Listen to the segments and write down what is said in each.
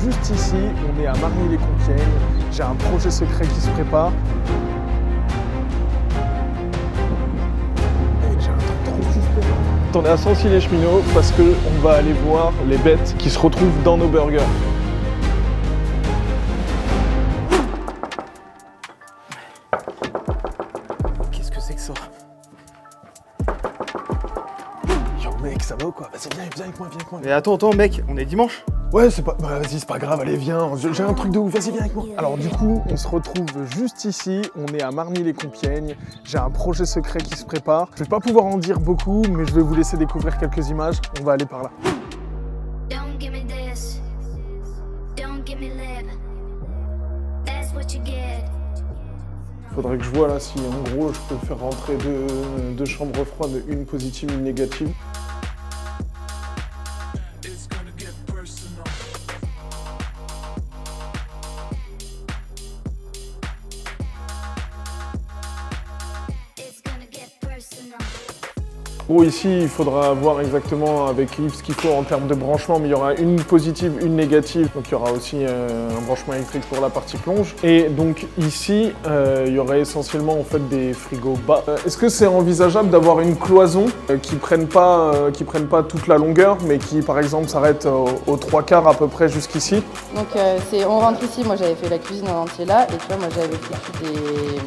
juste ici, on est à Marny-les-Compiègnes. J'ai un projet secret qui se prépare. On est à Sancy-les-Cheminots parce qu'on va aller voir les bêtes qui se retrouvent dans nos burgers. Qu'est-ce que c'est que ça? Yo mec, ça va ou quoi? Vas-y, viens avec moi. Mais attends, mec, on est dimanche. Ouais, c'est pas... Bah, vas-y, c'est pas grave, allez, viens, j'ai un truc de ouf, vas-y, viens avec moi. Alors du coup, on se retrouve juste ici, on est à Marny-les-Compiègnes. J'ai un projet secret qui se prépare. Je vais pas pouvoir en dire beaucoup, mais je vais vous laisser découvrir quelques images. On va aller par là. Faudrait que je vois là si en gros je peux faire rentrer deux chambres froides, une positive, une négative. Bon, ici, il faudra voir exactement avec Yves ce qu'il faut en termes de branchement, mais il y aura une positive, une négative. Donc il y aura aussi un branchement électrique pour la partie plonge. Et donc ici, il y aurait essentiellement en fait des frigos bas. Est-ce que c'est envisageable d'avoir une cloison qui prenne pas toute la longueur, mais qui par exemple s'arrête aux 3/4 à peu près jusqu'ici? Donc on rentre ici, moi j'avais fait la cuisine en entier là, et tu vois, moi j'avais fait des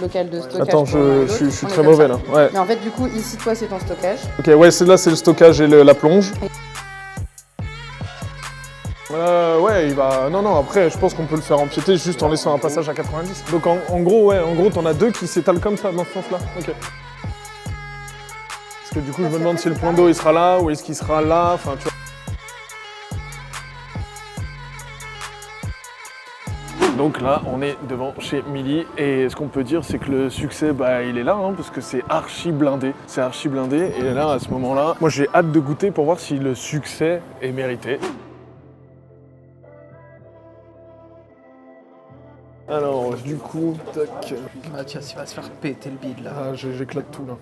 locales de stockage. Attends, je suis très mauvais là. Ouais. Mais en fait, du coup, ici, toi, c'est ton stockage. Ok, ouais, là, c'est le stockage et la plonge. Ouais, il va... Non, après, je pense qu'on peut le faire empiéter juste en laissant un passage à 90. Donc, en gros, t'en as deux qui s'étalent comme ça, dans ce sens-là. Ok. Parce que du coup, je me demande si le point d'eau, il sera là, ou est-ce qu'il sera là, enfin, tu vois. Donc là, on est devant chez Milly et ce qu'on peut dire, c'est que le succès, il est là, hein, parce que c'est archi blindé. C'est archi blindé et là, à ce moment-là, moi j'ai hâte de goûter pour voir si le succès est mérité. Alors, du coup, tac. Mathias, il va se faire péter le bide là. Ah, j'éclate tout là.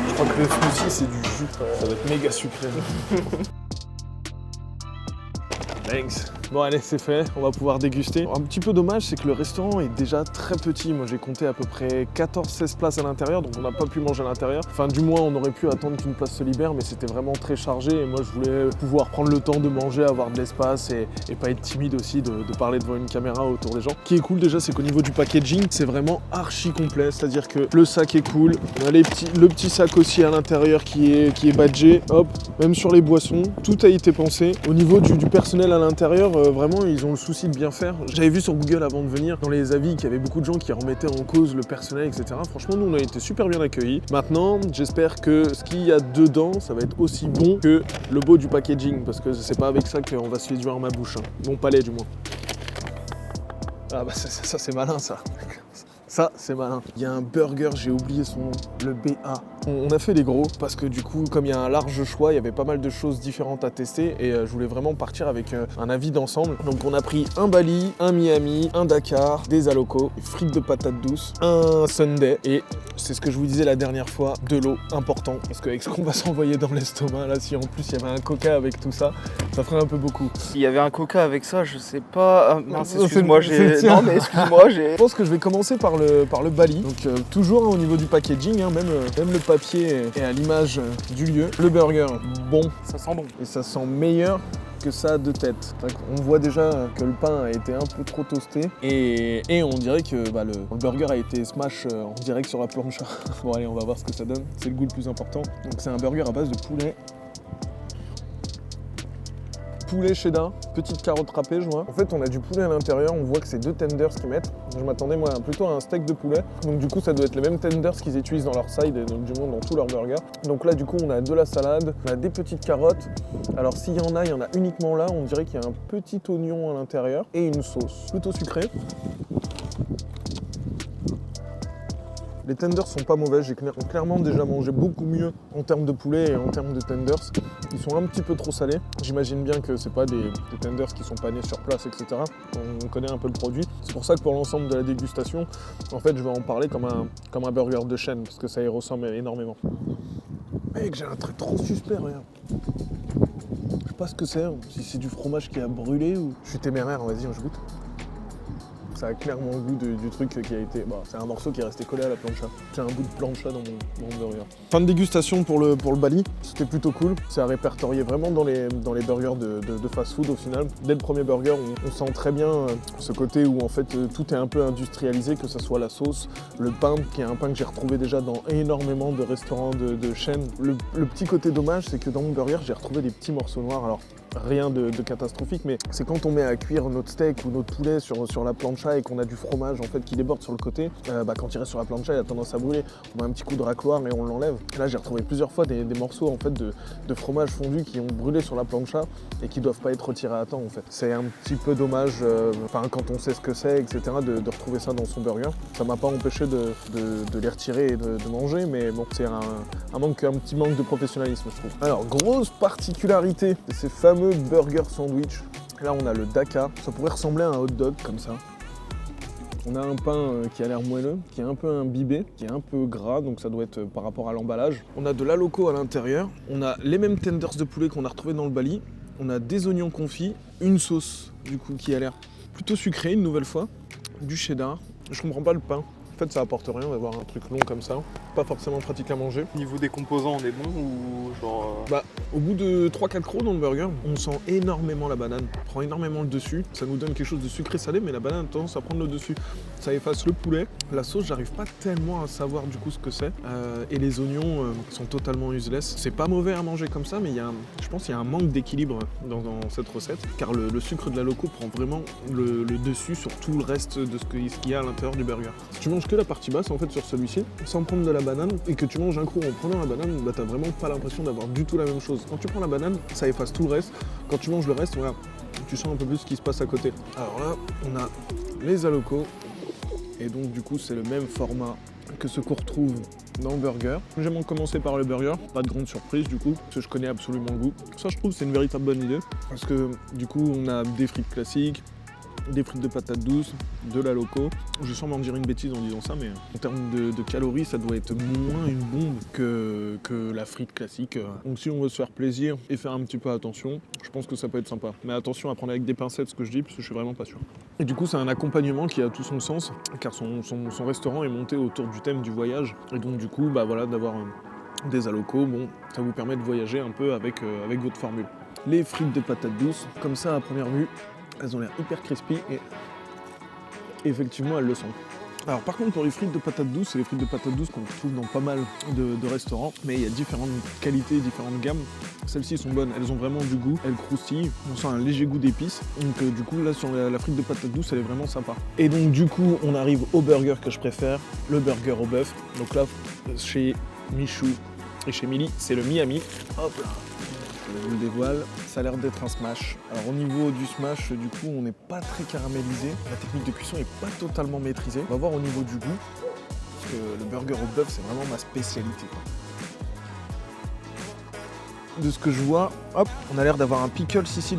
Je crois que le smoothie c'est du jus, ça va être méga sucré. Thanks. Bon allez, c'est fait, on va pouvoir déguster. Un petit peu dommage, c'est que le restaurant est déjà très petit. Moi j'ai compté à peu près 14-16 places à l'intérieur, donc on n'a pas pu manger à l'intérieur. Enfin du moins on aurait pu attendre qu'une place se libère, mais c'était vraiment très chargé et moi je voulais pouvoir prendre le temps de manger, avoir de l'espace et pas être timide aussi de parler devant une caméra autour des gens. Ce qui est cool déjà, c'est qu'au niveau du packaging, c'est vraiment archi complet, c'est-à-dire que le sac est cool, on a le petit sac aussi à l'intérieur qui est badgé, hop, même sur les boissons, tout a été pensé. Au niveau du personnel à l'intérieur, vraiment ils ont le souci de bien faire. J'avais vu sur Google avant de venir, dans les avis, qu'il y avait beaucoup de gens qui remettaient en cause le personnel, etc. Franchement, nous on a été super bien accueillis. Maintenant, j'espère que ce qu'il y a dedans, ça va être aussi bon que le beau du packaging, parce que c'est pas avec ça qu'on va se séduire ma bouche, hein. Mon palais du moins. Ah bah ça c'est malin ça. Ça, c'est malin. Il y a un burger, j'ai oublié son nom, le BA. On a fait les gros parce que du coup, comme il y a un large choix, il y avait pas mal de choses différentes à tester et je voulais vraiment partir avec un avis d'ensemble. Donc on a pris un Bali, un Miami, un Dakar, des alocos, frites de patates douces, un Sundae et c'est ce que je vous disais la dernière fois, de l'eau, important. Parce qu'avec ce qu'on va s'envoyer dans l'estomac, là, si en plus il y avait un coca avec tout ça, ça ferait un peu beaucoup. S'il y avait un coca avec ça, je sais pas... mince, excuse-moi, Je pense que je vais commencer par le Bali. Donc toujours au niveau du packaging, hein, même le papier est à l'image du lieu. Le burger, bon. Ça sent bon. Et ça sent meilleur que ça de tête. On voit déjà que le pain a été un peu trop toasté et on dirait que le burger a été smash en direct sur la planche. Bon allez, on va voir ce que ça donne. C'est le goût le plus important. Donc c'est un burger à base de poulet. Poulet cheddar, petite carotte râpée, je vois. En fait, on a du poulet à l'intérieur, on voit que c'est 2 tenders qu'ils mettent. Je m'attendais, moi, plutôt à un steak de poulet. Donc, du coup, ça doit être les mêmes tenders qu'ils utilisent dans leur side et donc, du moins dans tous leurs burgers. Donc là, du coup, on a de la salade, on a des petites carottes. Alors, s'il y en a uniquement là. On dirait qu'il y a un petit oignon à l'intérieur et une sauce plutôt sucrée. Les tenders sont pas mauvais, j'ai clairement déjà mangé beaucoup mieux en termes de poulet et en termes de tenders. Ils sont un petit peu trop salés. J'imagine bien que c'est pas des tenders qui sont panés sur place, etc. On connaît un peu le produit. C'est pour ça que pour l'ensemble de la dégustation, en fait, je vais en parler comme un burger de chaîne, parce que ça y ressemble énormément. Mec, j'ai un truc trop suspect, regarde. Je sais pas ce que c'est, si c'est du fromage qui a brûlé ou... Je suis téméraire, vas-y, je goûte. Ça a clairement le goût du truc qui a été... Bah, c'est un morceau qui est resté collé à la plancha. J'ai un bout de plancha dans mon burger. Fin de dégustation pour le Bali, c'était plutôt cool. C'est à répertorier vraiment dans les burgers de fast-food au final. Dès le premier burger, on sent très bien ce côté où en fait tout est un peu industrialisé, que ce soit la sauce, le pain, qui est un pain que j'ai retrouvé déjà dans énormément de restaurants de chaîne. Le petit côté dommage, c'est que dans mon burger, j'ai retrouvé des petits morceaux noirs. Alors, rien de catastrophique, mais c'est quand on met à cuire notre steak ou notre poulet sur la plancha et qu'on a du fromage en fait qui déborde sur le côté, quand il reste sur la plancha, il a tendance à brûler. On met un petit coup de racloir et on l'enlève. Là, j'ai retrouvé plusieurs fois des morceaux en fait de fromage fondu qui ont brûlé sur la plancha et qui doivent pas être retirés à temps en fait. C'est un petit peu dommage, quand on sait ce que c'est, etc., de retrouver ça dans son burger. Ça m'a pas empêché de les retirer et de manger, mais bon, c'est un petit manque de professionnalisme, je trouve. Alors, grosse particularité de ces fameux burger sandwich. Là, on a le Daka. Ça pourrait ressembler à un hot dog comme ça. On a un pain qui a l'air moelleux, qui est un peu imbibé, qui est un peu gras, donc ça doit être par rapport à l'emballage. On a de l'aloco à l'intérieur. On a les mêmes tenders de poulet qu'on a retrouvés dans le Bali. On a des oignons confits, une sauce du coup qui a l'air plutôt sucrée une nouvelle fois, du cheddar. Je comprends pas le pain. En fait, ça apporte rien d'avoir un truc long comme ça. Pas forcément pratique à manger. Niveau des composants, on est bon ou genre... Au bout de 3-4 crocs dans le burger, on sent énormément la banane. Prend énormément le dessus. Ça nous donne quelque chose de sucré-salé, mais la banane a tendance à prendre le dessus. Ça efface le poulet. La sauce, j'arrive pas tellement à savoir du coup ce que c'est. Et les oignons sont totalement useless. C'est pas mauvais à manger comme ça, mais je pense qu'il y a un manque d'équilibre dans cette recette. Car le sucre de la loco prend vraiment le dessus sur tout le reste de ce qu'il y a à l'intérieur du burger. Si tu manges que la partie basse en fait sur celui-ci, sans prendre de la banane, et que tu manges un coup en prenant la banane, t'as vraiment pas l'impression d'avoir du tout la même chose. Quand tu prends la banane, ça efface tout le reste. Quand tu manges le reste, voilà, tu sens un peu plus ce qui se passe à côté. Alors là, on a les alocos, et donc du coup c'est le même format que ce qu'on retrouve dans le burger. J'aime commencer par le burger, pas de grande surprise du coup, parce que je connais absolument le goût. Ça je trouve c'est une véritable bonne idée, parce que du coup on a des frites classiques, des frites de patates douces, de la loco. Je sens m'en dire une bêtise en disant ça, mais en termes de calories, ça doit être moins une bombe que la frite classique. Donc si on veut se faire plaisir et faire un petit peu attention, je pense que ça peut être sympa. Mais attention à prendre avec des pincettes ce que je dis, parce que je suis vraiment pas sûr. Et du coup, c'est un accompagnement qui a tout son sens, car son restaurant est monté autour du thème du voyage. Et donc du coup, d'avoir des alocos, bon, ça vous permet de voyager un peu avec votre formule. Les frites de patates douces, comme ça à première vue, elles ont l'air hyper crispy et effectivement elles le sont. Alors par contre pour les frites de patates douces, c'est les frites de patates douces qu'on trouve dans pas mal de restaurants, mais il y a différentes qualités, différentes gammes. Celles-ci sont bonnes, elles ont vraiment du goût, elles croustillent, on sent un léger goût d'épices, donc du coup là sur la frite de patates douces elle est vraiment sympa. Et donc du coup on arrive au burger que je préfère, le burger au bœuf. Donc là chez Michou et chez Milly c'est le Miami. Hop là. Je vous le dévoile, ça a l'air d'être un smash. Alors au niveau du smash, du coup, on n'est pas très caramélisé. La technique de cuisson n'est pas totalement maîtrisée. On va voir au niveau du goût, parce que le burger au bœuf, c'est vraiment ma spécialité. De ce que je vois, hop, on a l'air d'avoir un pickles ici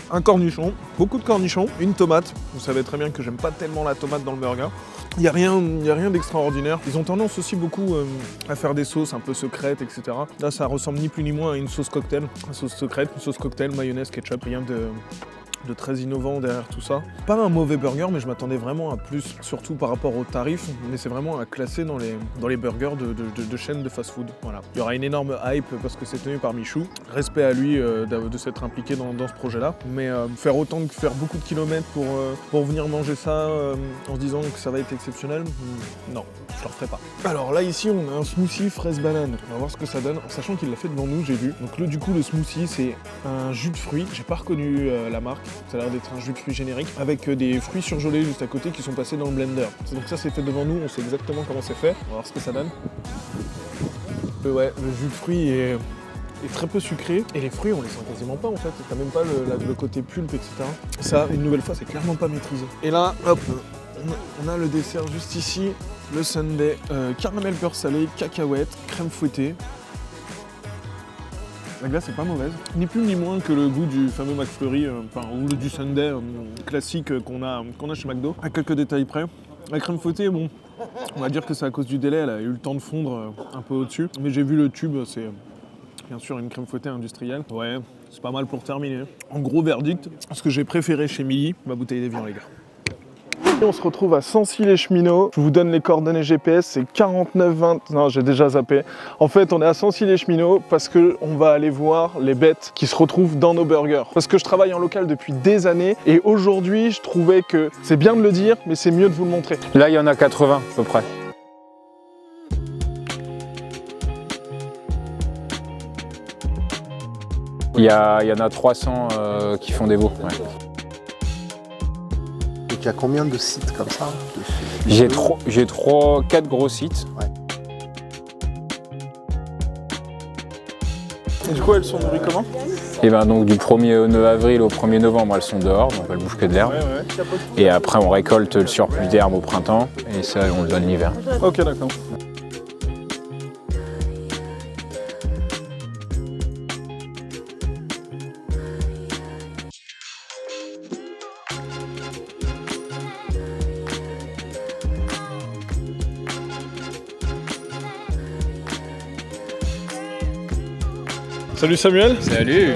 un cornichon, beaucoup de cornichons, une tomate. Vous savez très bien que j'aime pas tellement la tomate dans le burger. Il n'y a rien d'extraordinaire. Ils ont tendance aussi beaucoup à faire des sauces un peu secrètes, etc. Là, ça ressemble ni plus ni moins à une sauce cocktail. Une sauce secrète, une sauce cocktail, mayonnaise, ketchup, rien de très innovant derrière tout ça. Pas un mauvais burger, mais je m'attendais vraiment à plus, surtout par rapport au tarif. Mais c'est vraiment à classer dans les burgers de chaînes de fast-food. Voilà. Il y aura une énorme hype parce que c'est tenu par Michou. Respect à lui de s'être impliqué dans ce projet-là. Mais faire beaucoup de kilomètres pour venir manger ça en se disant que ça va être exceptionnel, non, je le referai pas. Alors là, ici, on a un smoothie fraise banane. On va voir ce que ça donne, en sachant qu'il l'a fait devant nous, j'ai vu. Donc du coup, le smoothie, c'est un jus de fruits. J'ai pas reconnu la marque. Ça a l'air d'être un jus de fruits générique avec des fruits surgelés juste à côté qui sont passés dans le blender. Donc ça c'est fait devant nous, on sait exactement comment c'est fait. On va voir ce que ça donne. Ouais, le jus de fruits est très peu sucré et les fruits on les sent quasiment pas en fait. T'as même pas le côté pulpe, etc. Ça, une nouvelle fois, c'est clairement pas maîtrisé. Et là, hop, on a le dessert juste ici. le sundae, caramel beurre salé, cacahuètes, crème fouettée. La glace est pas mauvaise, ni plus ni moins que le goût du fameux McFlurry, ou du sundae classique qu'on a chez McDo, à quelques détails près. La crème fouettée, bon, on va dire que c'est à cause du délai, elle a eu le temps de fondre un peu au-dessus. Mais j'ai vu le tube, c'est bien sûr une crème fouettée industrielle. Ouais, c'est pas mal pour terminer. En gros verdict, ce que j'ai préféré chez Milly, ma bouteille d'évian les gars. Et on se retrouve à Sancy-les-Cheminots. Je vous donne les coordonnées GPS, c'est 4920. Non, j'ai déjà zappé. En fait, on est à Sancy-les-Cheminots parce qu'on va aller voir les bêtes qui se retrouvent dans nos burgers. Parce que je travaille en local depuis des années et aujourd'hui, je trouvais que c'est bien de le dire, mais c'est mieux de vous le montrer. Là, il y en a 80 à peu près. Il y en a 300 qui font des veaux. Ouais. Il y a combien de sites comme ça? J'ai 4 gros sites. Ouais. Et du coup, elles sont nourries comment? Et ben donc du 1er avril au 1er novembre, elles sont dehors, donc elles bouffent que de l'herbe. Ouais. Et après, on récolte le surplus d'herbe au printemps, et ça, on le donne l'hiver. Ok, d'accord. Salut Samuel. Salut.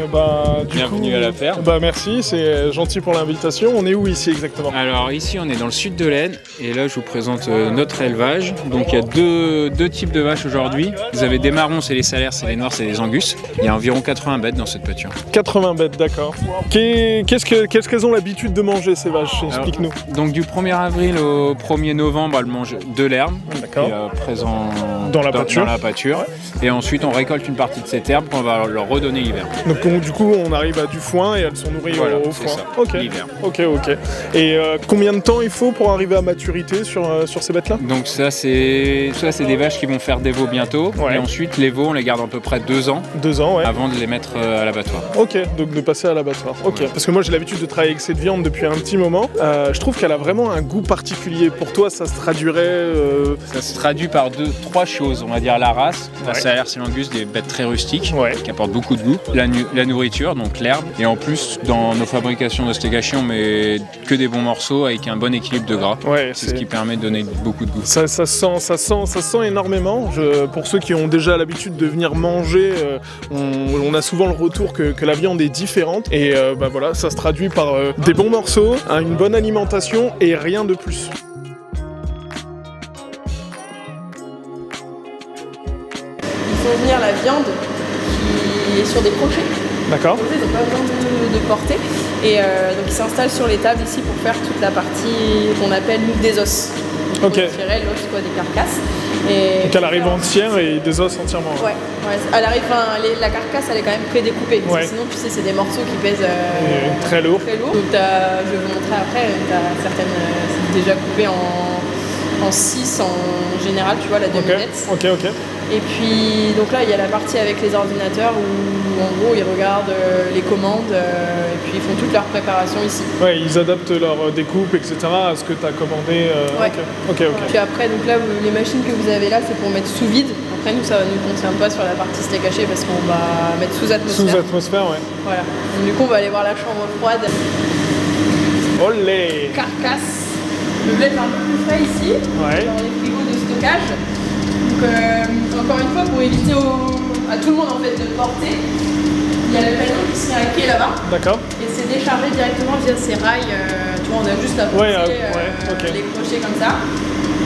Bienvenue à la ferme. Merci, c'est gentil pour l'invitation. On est où ici exactement? Alors ici on est dans le sud de l'Aisne et là je vous présente notre élevage. Donc il y a deux types de vaches aujourd'hui. Vous avez des marrons, c'est les salaires, c'est les noirs, c'est les angus. Il y a environ 80 bêtes dans cette pâture. 80 bêtes, d'accord. Qu'est-ce qu'elles ont l'habitude de manger ces vaches? Explique-nous. Donc du 1er avril au 1er novembre, elles mangent de l'herbe D'accord. qui est présent Dans la pâture. Ouais. Et ensuite on récolte une partie de cette herbe qu'on va leur redonner l'hiver. Donc du coup on arrive à du foin et elles sont nourries au foin. Ça, ok. l'hiver. Ok. Et combien de temps il faut pour arriver à maturité sur ces bêtes-là? Donc ça c'est des vaches qui vont faire des veaux bientôt. Ouais. Et ensuite les veaux on les garde à peu près 2 ans. 2 ans, ouais. Avant de les mettre à l'abattoir. Ok, donc de passer à l'abattoir. Ok, Ouais. parce que moi j'ai l'habitude de travailler avec cette viande depuis un petit moment. Je trouve qu'elle a vraiment un goût particulier. Pour toi, ça se traduirait Ça se traduit par 3 choses, on va dire la race, la Ouais. salaire, c'est l'angus, des bêtes très rustiques Ouais. qui apportent beaucoup de goût, la nourriture, donc l'herbe, et en plus dans nos fabrications de steak haché on met que des bons morceaux avec un bon équilibre de gras. Ouais, C'est ce qui permet de donner beaucoup de goût. Ça sent énormément. Pour ceux qui ont déjà l'habitude de venir manger, on a souvent le retour que la viande est différente. Et voilà, ça se traduit par des bons morceaux, une bonne alimentation et rien de plus. Ils font venir la viande qui est sur des crochets. D'accord. Ils n'ont pas besoin de porter. Et donc ils s'installent sur les tables ici pour faire toute la partie qu'on appelle nous des os. Ok. On tirait l'os quoi, des carcasses. Et Donc elle arrive entière et des os entièrement. Ouais, elle arrive, la carcasse elle est quand même prédécoupée. Parce Ouais. que sinon tu sais c'est des morceaux qui pèsent Très lourd. très lourd. Donc je vais vous montrer après, t'as certaines c'est déjà coupées en 6 en général, tu vois la demi-nette. Ok. Et puis donc là il y a la partie avec les ordinateurs où en gros ils regardent les commandes et puis ils font toute leur préparation ici. Ouais, ils adaptent leur découpe, etc. à ce que tu as commandé. Ouais. Ok. Puis après donc là les machines que vous avez là c'est pour mettre sous vide. Après nous ça ne nous concerne pas sur la partie steak haché parce qu'on va mettre sous atmosphère. Sous atmosphère, ouais. Voilà. Donc, du coup on va aller voir la chambre froide. Olé. Carcasse. Le blé est un peu plus frais ici, Ouais. dans les frigos de stockage. Donc encore une fois, pour éviter à tout le monde en fait de porter, il y a le camion qui se met à quai là-bas D'accord. et c'est déchargé directement via ces rails. Tu vois, on a juste à pousser ok. les crochets comme ça.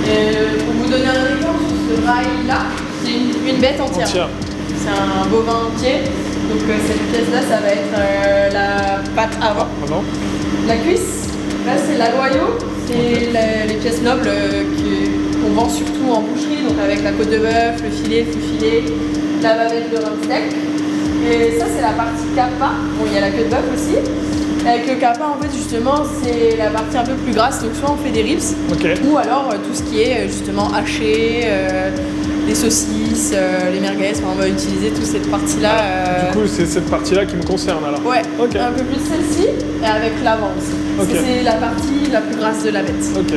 Et pour vous donner un exemple, sur ce rail-là, c'est une bête entière. C'est un bovin entier. Donc cette pièce-là, ça va être la patte avant. Pardon. La cuisse, là c'est la loyau, c'est les pièces nobles qu'on vend surtout en boucherie, donc avec la côte de bœuf, le filet, le filet, la bavette de rhum steak. Et ça c'est la partie capa, bon il y a la queue de bœuf aussi. Avec le capa en fait justement c'est la partie un peu plus grasse, donc soit on fait des ribs, ou alors tout ce qui est justement haché, les saucisses, les merguez, on va utiliser toute cette partie-là. Du coup, c'est cette partie-là qui me concerne alors. Ouais, Ok. un peu plus celle-ci, et avec l'avant aussi. Parce que c'est la partie la plus grasse de la bête. Ok.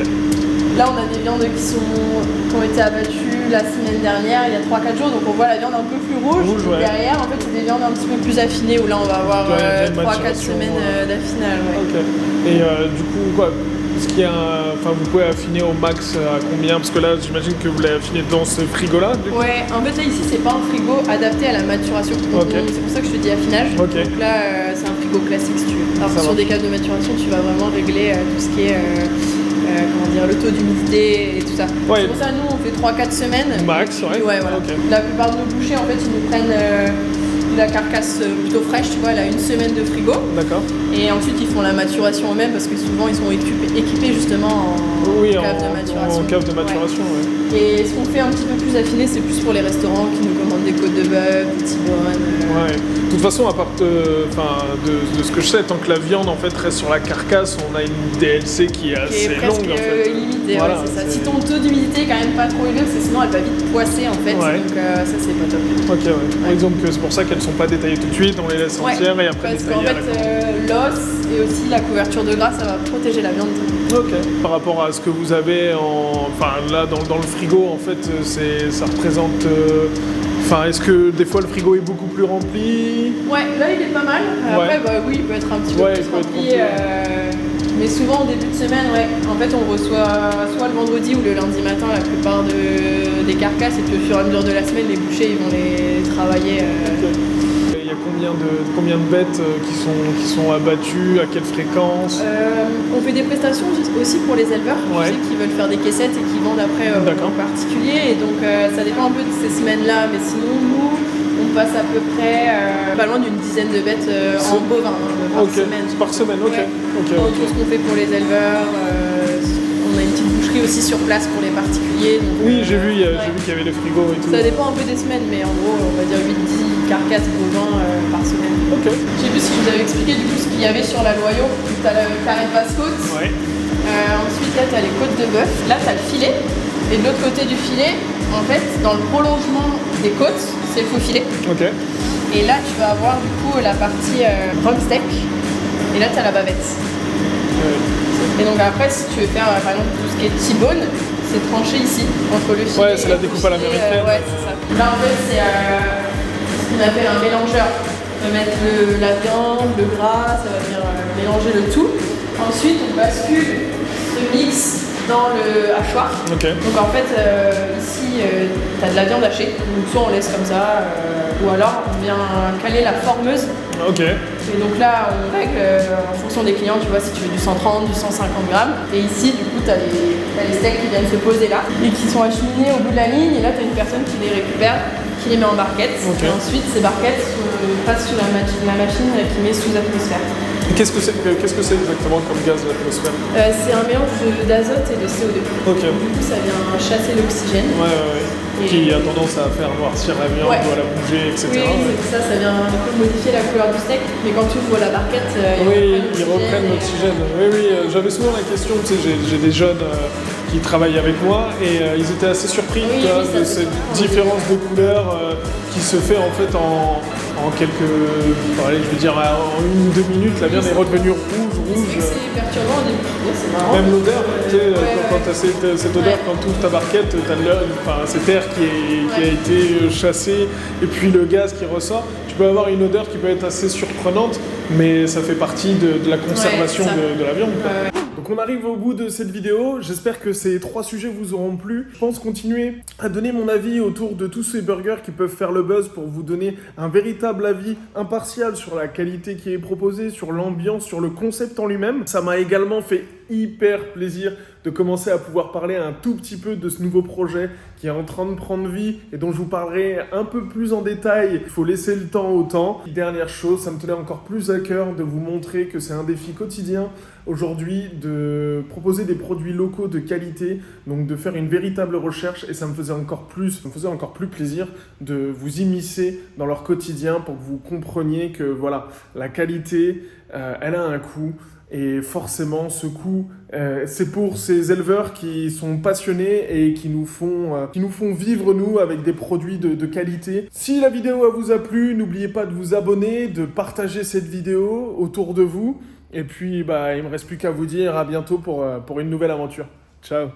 Là, on a des viandes qui ont été abattues la semaine dernière, il y a 3-4 jours, donc on voit la viande un peu plus rouge. Ouais. Derrière, en fait, c'est des viandes un petit peu plus affinées, où là, on va avoir 3-4 semaines d'affinage. Ouais. Ok. Et du coup, quoi, est-ce qu'il y a vous pouvez affiner au max à combien? Parce que là, j'imagine que vous l'avez affiné dans ce frigo-là, du coup. Ouais, en fait, là, ici, c'est pas un frigo adapté à la maturation. Donc, c'est pour ça que je te dis affinage. Donc là, c'est un frigo classique, si tu veux. Alors, sur des caves de maturation, tu vas vraiment régler tout ce qui est le taux d'humidité et tout ça. Ouais. C'est pour ça, nous, on fait 3-4 semaines. Max, ouais. Ouais, voilà. La plupart de nos bouchers, en fait, ils nous prennent la carcasse plutôt fraîche, tu vois, elle a 1 semaine de frigo. D'accord. Et ensuite, ils font la maturation eux-mêmes parce que souvent, ils sont équipés justement en cave de maturation. En cave de maturation, ouais. Et ce qu'on fait un petit peu plus affiné, c'est plus pour les restaurants qui nous commandent des côtes de bœuf, des tibones. Ouais. De toute façon, à part de ce que je sais, tant que la viande en fait reste sur la carcasse, on a une DLC qui est assez longue en fait. Illimitée, Voilà, c'est ça. Si ton taux d'humidité est quand même pas trop élevé, parce que sinon elle va vite poisser en fait. Ouais. Donc ça c'est pas top. Ok, ouais. Par exemple, c'est pour ça qu'elles sont pas détaillées tout de suite, on les laisse entières et après parce détailler qu'en à la fait, l'os et aussi la couverture de gras, ça va protéger la viande. Ok. Par rapport à ce que vous avez là dans le frigo, en fait, ça représente. Est-ce que des fois le frigo est beaucoup plus rempli? Ouais, là il est pas mal. Après, oui, il peut être un petit peu plus rempli. Mais souvent au début de semaine, en fait, on reçoit soit le vendredi ou le lundi matin la plupart des carcasses, et puis au fur et à mesure de la semaine, les bouchers ils vont les travailler. Il y a combien de bêtes qui sont abattues, à quelle fréquence? On fait des prestations aussi pour les éleveurs qui veulent faire des caissettes et qui vendent après en particulier. Et donc ça dépend un peu de ces semaines-là, mais sinon nous on passe à peu près pas loin d'une dizaine de bêtes en bovin par semaine. Par semaine, ok. Entre ce qu'on fait pour les éleveurs, on a une petite boucherie aussi sur place pour les particuliers. Donc, oui, j'ai vu qu'il y avait les frigos et tout. Ça dépend un peu des semaines, mais en gros on va dire 8-10 carcasses bovins par semaine. Ok. Je sais plus si je vous avais expliqué du coup ce qu'il y avait sur la Loyau. Tu as le carré de basse-côte. Ouais. Ensuite là tu as les côtes de bœuf. Là tu as le filet. Et de l'autre côté du filet, en fait, dans le prolongement des côtes, c'est le faux filet. Ok. Et là tu vas avoir du coup la partie rumsteak. Et là tu as la bavette. Et donc après, si tu veux faire par exemple tout ce qui est T-bone, c'est tranché ici, entre le filet. Ouais, c'est la découpe à l'américaine. Ouais, c'est ça. Là en fait, c'est ce qu'on appelle un mélangeur. On va mettre la viande, le gras, ça va venir mélanger le tout. Ensuite, on bascule ce mix dans le hachoir. Okay. Donc en fait, ici, tu as de la viande hachée. Donc soit on laisse comme ça, ou alors on vient caler la formeuse. Ok. Et donc là, on règle en fonction des clients, tu vois, si tu veux du 130, du 150 grammes. Et ici, du coup, tu as les steaks qui viennent se poser là et qui sont acheminés au bout de la ligne. Et là, tu as une personne qui les récupère, qui les met en barquette. Okay. Et ensuite, ces barquettes passent sous la machine qui met sous atmosphère. Qu'est-ce que c'est exactement comme gaz l'atmosphère? C'est un mélange d'azote et de CO2. Okay. Du coup, ça vient chasser l'oxygène. Ouais. Qui a tendance à faire noircir la viande, ou à la bouger, etc. Oui, c'est ça vient un peu modifier la couleur du steak, mais quand tu ouvres la barquette, ils reprennent l'oxygène. Oui, j'avais souvent la question, tu sais, j'ai des jeunes qui travaillent avec moi et ils étaient assez surpris de cette différence de couleur qui se fait en fait en quelques, en 1 ou 2 minutes, la viande est redevenue rouge. C'est perturbant au début, c'est marrant. Même l'odeur, quand tu as cette odeur, quand tu ouvres ta barquette, tu as cet air qui a été chassé et puis le gaz qui ressort. Tu peux avoir une odeur qui peut être assez surprenante, mais ça fait partie de la conservation de la viande. Donc on arrive au bout de cette vidéo, j'espère que ces 3 sujets vous auront plu. Je pense continuer à donner mon avis autour de tous ces burgers qui peuvent faire le buzz pour vous donner un véritable avis impartial sur la qualité qui est proposée, sur l'ambiance, sur le concept en lui-même. Ça m'a également fait hyper plaisir de commencer à pouvoir parler un tout petit peu de ce nouveau projet qui est en train de prendre vie et dont je vous parlerai un peu plus en détail. Il faut laisser le temps au temps. Dernière chose, ça me tenait encore plus à cœur de vous montrer que c'est un défi quotidien aujourd'hui de proposer des produits locaux de qualité, donc de faire une véritable recherche, et ça me faisait encore plus plaisir de vous immiscer dans leur quotidien pour que vous compreniez que voilà, la qualité, elle a un coût. Et forcément, ce coût, c'est pour ces éleveurs qui sont passionnés et qui nous font vivre, nous, avec des produits de qualité. Si la vidéo vous a plu, n'oubliez pas de vous abonner, de partager cette vidéo autour de vous. Et puis, il ne me reste plus qu'à vous dire à bientôt pour une nouvelle aventure. Ciao!